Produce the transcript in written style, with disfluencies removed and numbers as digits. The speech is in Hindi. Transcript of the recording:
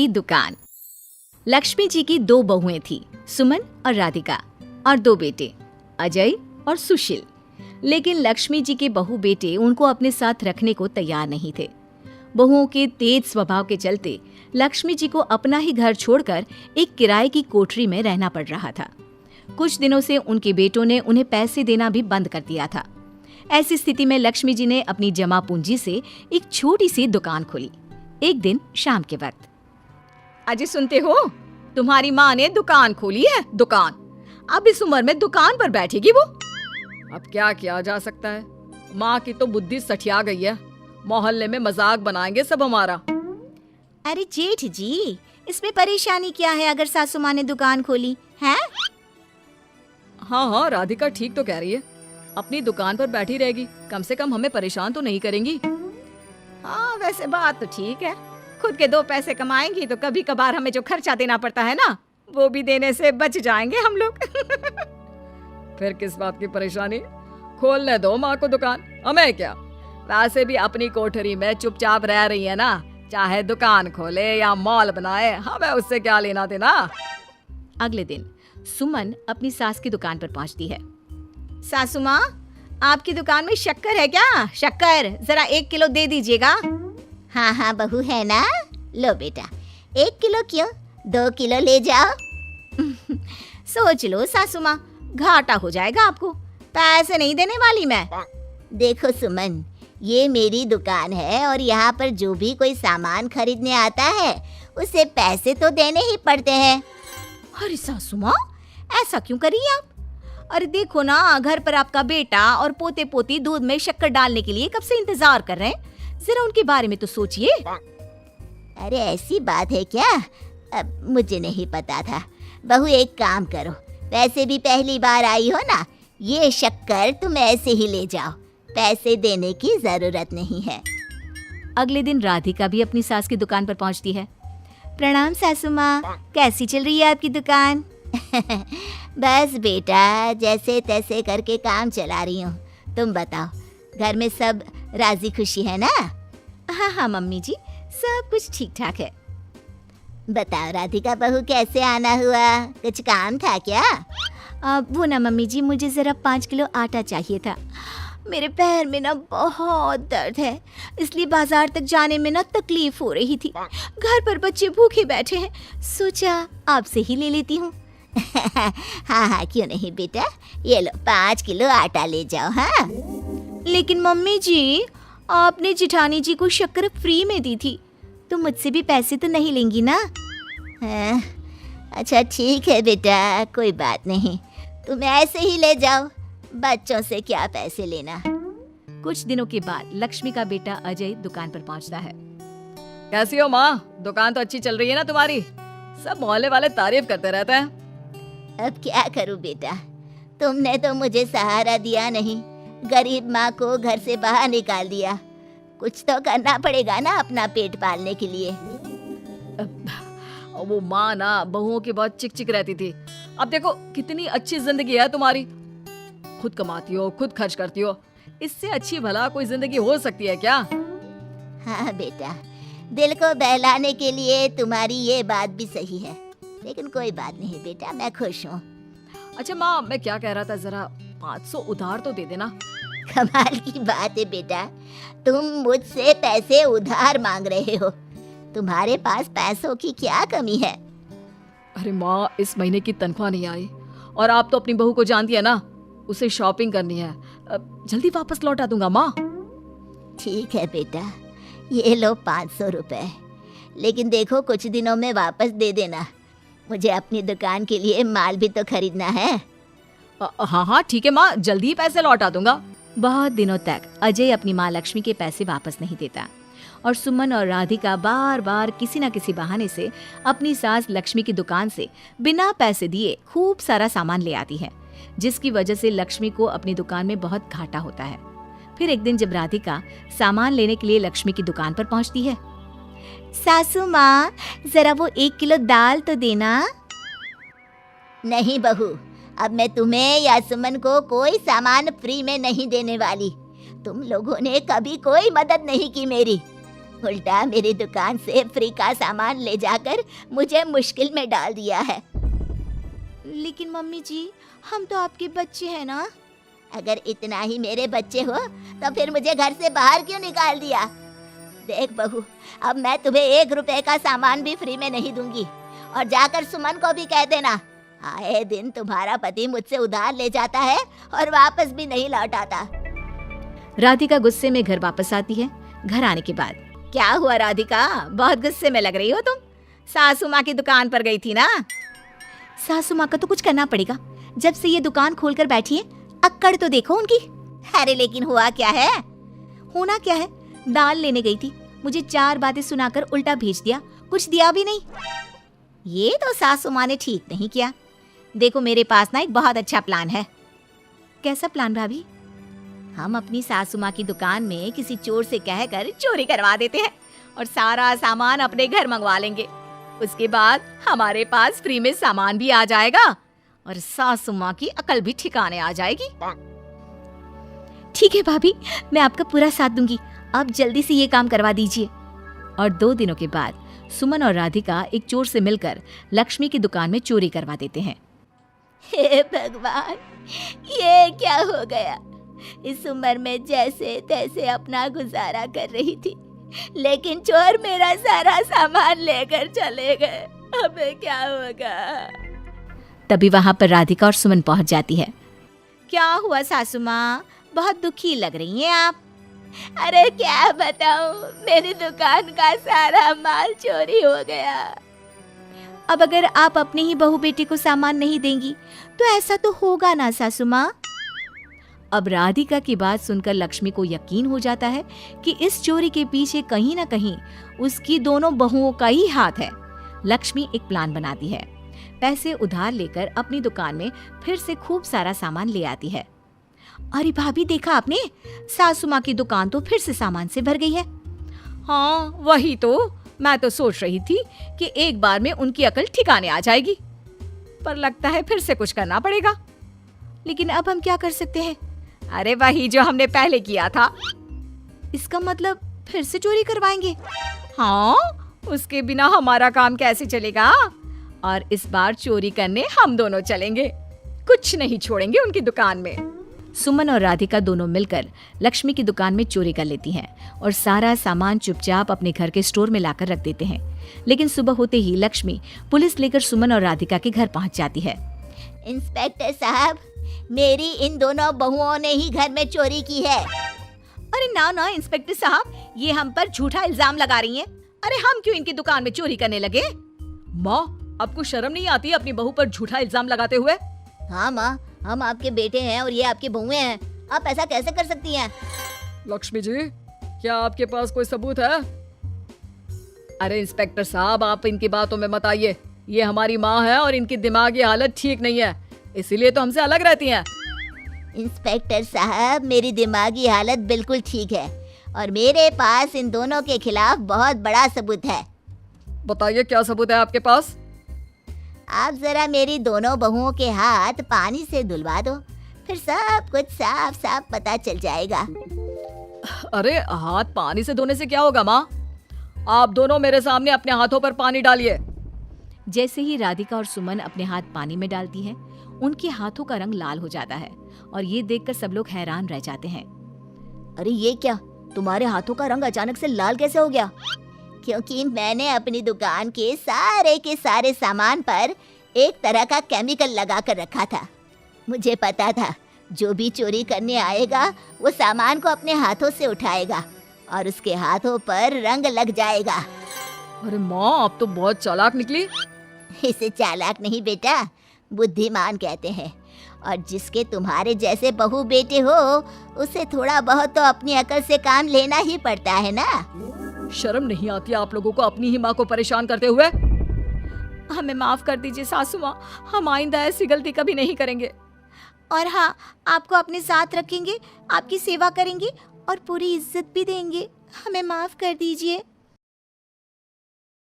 की दुकान। लक्ष्मी जी की दो बहुएं थी, सुमन और राधिका, और दो बेटे, अजय और सुशील। लेकिन लक्ष्मी जी के बहू बेटे उनको अपने साथ रखने को तैयार नहीं थे। बहुओं के तेज स्वभाव के चलते लक्ष्मी जी को अपना ही घर छोड़कर एक किराए की कोठरी में रहना पड़ रहा था। कुछ दिनों से उनके बेटों ने उन्हें पैसे देना भी बंद कर दिया था। ऐसी स्थिति में लक्ष्मी जी ने अपनी जमा पूंजी से एक छोटी सी दुकान खोली। एक दिन शाम के वक्त, अजय सुनते हो, तुम्हारी माँ ने दुकान खोली है। दुकान अब इस उम्र में दुकान पर बैठेगी वो। अब क्या किया जा सकता है, माँ की तो बुद्धि सठिया गई है। मोहल्ले में मजाक बनाएंगे सब हमारा। अरे जेठ जी, इसमें परेशानी क्या है अगर सासू माँ ने दुकान खोली है? हाँ, राधिका ठीक तो कह रही है। अपनी दुकान पर बैठी रहेगी, कम से कम हमें परेशान तो नहीं करेंगी। हाँ, वैसे बात तो ठीक है। खुद के दो पैसे कमाएंगी तो कभी कभार हमें जो खर्चा देना पड़ता है ना, वो भी देने से बच जाएंगे हम लोग। फिर किस बात की परेशानी, खोलने दो माँ को दुकान, हमें क्या। वैसे भी अपनी कोठरी में चुपचाप रह रही है ना, चाहे दुकान खोले या मॉल बनाए, हमें उससे क्या लेना देना। अगले दिन सुमन अपनी सास की दुकान पर पहुंचती है। सासू माँ, आपकी दुकान में शक्कर है क्या? शक्कर जरा 1 किलो दे दीजिएगा। हाँ हाँ बहू, है ना, लो बेटा। 1 किलो क्यों, 2 किलो ले जाओ। सोच लो सासू माँ, घाटा हो जाएगा आपको। पैसे नहीं देने वाली मैं। देखो सुमन, ये मेरी दुकान है और यहाँ पर जो भी कोई सामान खरीदने आता है उसे पैसे तो देने ही पड़ते हैं। अरे सासू माँ, ऐसा क्यों करी आप? अरे देखो ना, घर पर आपका बेटा और पोते पोती दूध में शक्कर डालने के लिए कब से इंतजार कर रहे हैं। जरा उनके बारे में तो सोचिए। अरे ऐसी बात है क्या? अब मुझे नहीं पता था। बहू एक काम करो, वैसे भी पहली बार आई हो ना, ये शक्कर तुम ऐसे ही ले जाओ, पैसे देने की जरूरत नहीं है। अगले दिन राधिका भी अपनी सास की दुकान पर पहुंचती है। प्रणाम सासू माँ, कैसी चल रही है आपकी दुकान? बस बेटा, जैसे तैसे करके काम चला रही हूँ। तुम बताओ, घर में सब राजी खुशी है ना? हाँ हाँ मम्मी जी, सब कुछ ठीक ठाक है। बताओ राधिका बहू, कैसे आना हुआ? कुछ काम था क्या? वो ना मम्मी जी, मुझे जरा 5 किलो आटा चाहिए था। मेरे पैर में ना बहुत दर्द है, इसलिए बाजार तक जाने में ना तकलीफ हो रही थी। घर पर बच्चे भूखे बैठे हैं, सोचा आपसे ही ले लेती हूँ। हाँ हाँ, क्यों नहीं बेटा, ये लो 5 किलो आटा ले जाओ। हाँ, लेकिन मम्मी जी, आपने जिठानी जी को शक्कर फ्री में दी थी, तो मुझसे भी पैसे तो नहीं लेंगी ना? हाँ, अच्छा ठीक है बेटा, कोई बात नहीं, तुम ऐसे ही ले जाओ, बच्चों से क्या पैसे लेना। कुछ दिनों के बाद लक्ष्मी का बेटा अजय दुकान पर पहुंचता है। कैसी हो माँ, दुकान तो अच्छी चल रही है ना तुम्हारी? सब मोहल्ले वाले तारीफ करते रहते हैं। अब क्या करूं बेटा, तुमने तो मुझे सहारा दिया नहीं, गरीब माँ को घर से बाहर निकाल दिया। कुछ तो करना पड़ेगा ना अपना पेट पालने के लिए। वो माँ ना बहुओं की बहुत चिक चिक रहती थी। अब देखो कितनी अच्छी जिंदगी है तुम्हारी, खुद कमाती हो, खुद खर्च करती हो। इससे अच्छी भला कोई जिंदगी हो सकती है क्या? हाँ बेटा, दिल को बहलाने के लिए तुम्हारी ये बात भी सही है, लेकिन कोई बात नहीं बेटा, मैं खुश हूँ। अच्छा माँ, मैं क्या कह रहा था, जरा 500 उधार तो दे देना। कमाल की बात है बेटा, तुम मुझसे पैसे उधार मांग रहे हो। तुम्हारे पास पैसों की क्या कमी है? अरे माँ, इस महीने की तनख्वाह नहीं आई और आप तो अपनी बहू को जानती है ना, उसे शॉपिंग करनी है। जल्दी वापस लौटा दूंगा माँ। ठीक है बेटा, ये लो 500 रुपए, लेकिन देखो कुछ दिनों में वापस दे देना, मुझे अपनी दुकान के लिए माल भी तो खरीदना है। हाँ हाँ ठीक है माँ, जल्दी ही पैसे लौटा दूंगा। बहुत दिनों तक अजय अपनी माँ लक्ष्मी के पैसे वापस नहीं देता और सुमन और राधिका बार बार किसी न किसी बहाने से अपनी सास लक्ष्मी की दुकान से बिना पैसे दिए खूब सारा सामान ले आती है, जिसकी वजह से लक्ष्मी को अपनी दुकान में बहुत घाटा होता है। फिर एक दिन जब राधिका सामान लेने के लिए लक्ष्मी की दुकान पर पहुंचती है। सासू माँ, जरा वो 1 किलो दाल तो देना। नहीं बहू, अब मैं तुम्हें या सुमन को कोई सामान फ्री में नहीं देने वाली। तुम लोगों ने कभी कोई मदद नहीं की मेरी। उल्टा मेरी दुकान से फ्री का सामान ले जाकर मुझे मुश्किल में डाल दिया है। लेकिन मम्मी जी, हम तो आपके बच्चे हैं ना। अगर इतना ही मेरे बच्चे हो तो फिर मुझे घर से बाहर क्यों निकाल दिया? देख बहू, अब मैं तुम्हें 1 रुपए का सामान भी फ्री में नहीं दूंगी। और जाकर सुमन को भी कह देना, आए दिन तुम्हारा पति मुझसे उधार ले जाता है और वापस भी नहीं लौट आता। राधिका गुस्से में घर वापस आती है। घर आने के बाद, क्या हुआ राधिका, बहुत गुस्से में लग रही हो तुम? सासू माँ की दुकान पर गई थी ना? सासू माँ का तो कुछ करना पड़ेगा। जब से ये दुकान खोलकर बैठी है, अक्कड़ तो देखो उनकी। अरे लेकिन हुआ क्या है? होना क्या है, दाल लेने गई थी, मुझे 4 बातें सुनाकर उल्टा भेज दिया, कुछ दिया भी नहीं। ये तो सासू माँ ने ठीक नहीं किया। देखो मेरे पास ना एक बहुत अच्छा प्लान है। कैसा प्लान भाभी? हम अपनी सासू माँ की दुकान में किसी चोर से कहकर चोरी करवा देते हैं और सारा सामान अपने घर मंगवा लेंगे। उसके बाद हमारे पास फ्री में सामान भी आ जाएगा और सासू माँ की अकल भी ठिकाने आ जाएगी। ठीक है भाभी, मैं आपका पूरा साथ दूंगी। अब जल्दी से ये काम करवा दीजिए। और 2 दिनों के बाद सुमन और राधिका एक चोर से मिलकर लक्ष्मी की दुकान में चोरी करवा देते हैं। हे भगवान, ये क्या हो गया? इस उम्र में जैसे तैसे अपना गुजारा कर रही थी, लेकिन चोर मेरा सारा सामान लेकर चले गए। अबे क्या होगा? तभी वहां पर राधिका और सुमन पहुंच जाती है। क्या हुआ सासू माँ, बहुत दुखी लग रही हैं आप? अरे क्या बताऊं, मेरी दुकान का सारा माल चोरी हो गया। अब अगर आप अपने ही बहू बेटी को सामान नहीं देंगी तो ऐसा तो होगा ना सासू माँ। अब राधिका की बात सुनकर लक्ष्मी को यकीन हो जाता है कि इस चोरी के पीछे कहीं ना कहीं उसकी दोनों बहुओं का ही हाथ है। लक्ष्मी एक प्लान बनाती है। पैसे उधार लेकर अपनी दुकान में फिर से खूब सारा सामान ले आती है। अरे भाभी, देखा आपने, सासू माँ की दुकान तो फिर से सामान से भर गई है। हाँ वही तो, मैं तो सोच रही थी कि एक बार में उनकी अकल ठिकाने आ जाएगी, पर लगता है फिर से कुछ करना पड़ेगा। लेकिन अब हम क्या कर सकते हैं? अरे वही जो हमने पहले किया था। इसका मतलब फिर से चोरी करवाएंगे? हाँ, उसके बिना हमारा काम कैसे चलेगा? और इस बार चोरी करने हम दोनों चलेंगे, कुछ नहीं छोड़ेंगे उनकी दुकान में। सुमन और राधिका दोनों मिलकर लक्ष्मी की दुकान में चोरी कर लेती हैं और सारा सामान चुपचाप अपने घर के स्टोर में लाकर रख देते हैं। लेकिन सुबह होते ही लक्ष्मी पुलिस लेकर सुमन और राधिका के घर पहुंच जाती है। इंस्पेक्टर साहब, मेरी इन दोनों बहुओं ने ही घर में चोरी की है। अरे ना ना इंस्पेक्टर साहब, ये हम पर झूठा इल्जाम लगा रही हैं। अरे हम क्यों इनकी दुकान में चोरी करने लगे? माँ, आपको शर्म नहीं आती अपनी बहू पर झूठा इल्जाम लगाते हुए? हाँ माँ, हम आपके बेटे हैं और ये आपकी बहुएं हैं, आप ऐसा कैसे कर सकती हैं? लक्ष्मी जी, क्या आपके पास कोई सबूत है? अरे इंस्पेक्टर साहब, आप इनकी बातों में मत आइए। ये हमारी माँ है और इनकी दिमागी हालत ठीक नहीं है, इसीलिए तो हमसे अलग रहती हैं। इंस्पेक्टर साहब, मेरी दिमागी हालत बिल्कुल ठीक है और मेरे पास इन दोनों के खिलाफ बहुत बड़ा सबूत है। बताइए क्या सबूत है आपके पास? आप जरा मेरी दोनों बहुओं के हाथ पानी से धुलवा दो, फिर सब कुछ साफ साफ पता चल जाएगा। अरे हाथ पानी से धोने से क्या होगा माँ? आप दोनों मेरे सामने अपने हाथों पर पानी डालिए। जैसे ही राधिका और सुमन अपने हाथ पानी में डालती हैं, उनके हाथों का रंग लाल हो जाता है और ये देखकर सब लोग हैरान रह जाते हैं। अरे ये क्या, तुम्हारे हाथों का रंग अचानक से लाल कैसे हो गया? क्योंकि मैंने अपनी दुकान के सारे सामान पर एक तरह का केमिकल लगा कर रखा था। मुझे पता था जो भी चोरी करने आएगा वो सामान को अपने हाथों से उठाएगा और उसके हाथों पर रंग लग जाएगा। अरे माँ, आप तो बहुत चालाक निकली। इसे चालाक नहीं बेटा, बुद्धिमान कहते हैं। और जिसके तुम्हारे जैसे बहू बेटे हो, उसे थोड़ा बहुत तो अपनी अकल से काम लेना ही पड़ता है ना। शर्म नहीं आती आप लोगों को अपनी ही माँ को परेशान करते हुए? हमें माफ कर दीजिए सासू माँ, हम आइंदा ऐसी गलती कभी नहीं करेंगे। और हाँ, आपको अपने साथ रखेंगे, आपकी सेवा करेंगे और पूरी इज्जत भी देंगे। हमें माफ कर दीजिए।